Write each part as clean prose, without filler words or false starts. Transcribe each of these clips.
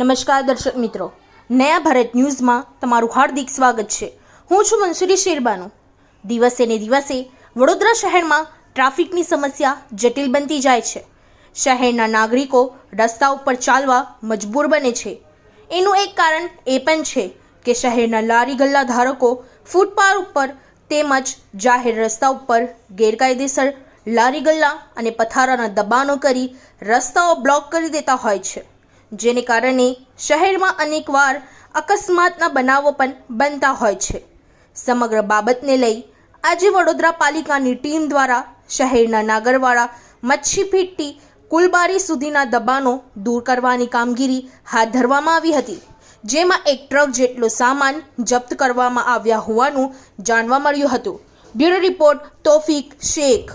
નમસ્કાર દર્શક મિત્રો, નયા ભારત ન્યૂઝમાં તમારું હાર્દિક સ્વાગત છે। હું છું મંસૂરી શેરબાનુ। દિવસે ને દિવસે વડોદરા શહેરમાં ટ્રાફિકની સમસ્યા જટિલ બનતી જાય છે। શહેરના નાગરિકો રસ્તા ઉપર ચાલવા મજબૂર બને છે। એનું એક કારણ એ પણ છે કે શહેરના લારી ગલ્લા ધારકો ફૂટપાથ ઉપર તેમજ જાહેર રસ્તા ઉપર ગેરકાયદેસર લારી ગલ્લા અને પથારાના દબાણો કરી રસ્તાઓ બ્લોક કરી દેતા હોય છે, જેને કારણે શહેરમાં અનેકવાર અકસ્માતના બનાવો પણ બનતા હોય છે। સમગ્ર બાબતને લઈ આજે વડોદરા પાલિકાની ટીમ દ્વારા શહેરના નાગરવાડા મચ્છીપીટથી કુલબારી સુધીના દબાણો દૂર કરવાની કામગીરી હાથ ધરવામાં આવી હતી, જેમાં એક ટ્રક જેટલો સામાન જપ્ત કરવામાં આવ્યા હોવાનું જાણવા મળ્યું હતું। Bureau report Taufiq Sheikh.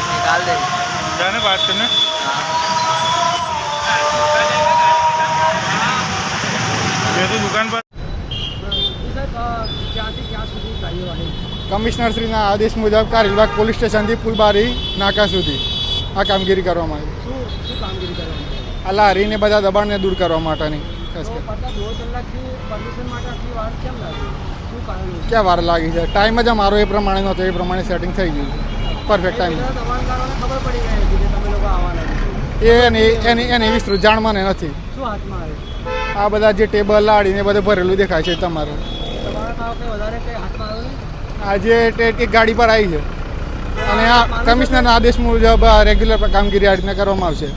निकाल दे जाने बात करने ये तो दुकान पर કમિશનરશ્રીના આદેશ મુજબ કારેલબાગ પોલીસ સ્ટેશનથી ફૂલબારી નાકા સુધી આ કામગીરી કરવામાં આવી। આ લારીને બધા દબાણને દૂર કરવા માટેની ખાસ ક્યાં વાર લાગી છે? ટાઈમ જ અમારો એ પ્રમાણે નહોતો, એ પ્રમાણે સેટિંગ થઈ ગયું પરફેક્ટ ટાઈમ। એની વિસ્તૃત જાણ મને નથી। આ બધા જે ટેબલ લાડીને બધું ભરેલું દેખાય છે તમારે। આજે એક ગાડી પર આવી છે અને આ કમિશનરના આદેશ મુજબ રેગ્યુલર કામગીરી આ રીતના કરવામાં આવશે।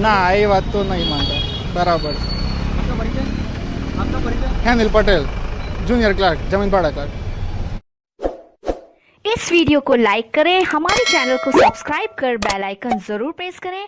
ના, એ વાત તો નહીં માનતા। બરાબર। હેનિલ પટેલ, जूनियर क्लर्क, जमीन भाड़ा क्लर्क। इस वीडियो को लाइक करें, हमारे चैनल को सब्सक्राइब कर बेल आइकन जरूर प्रेस करें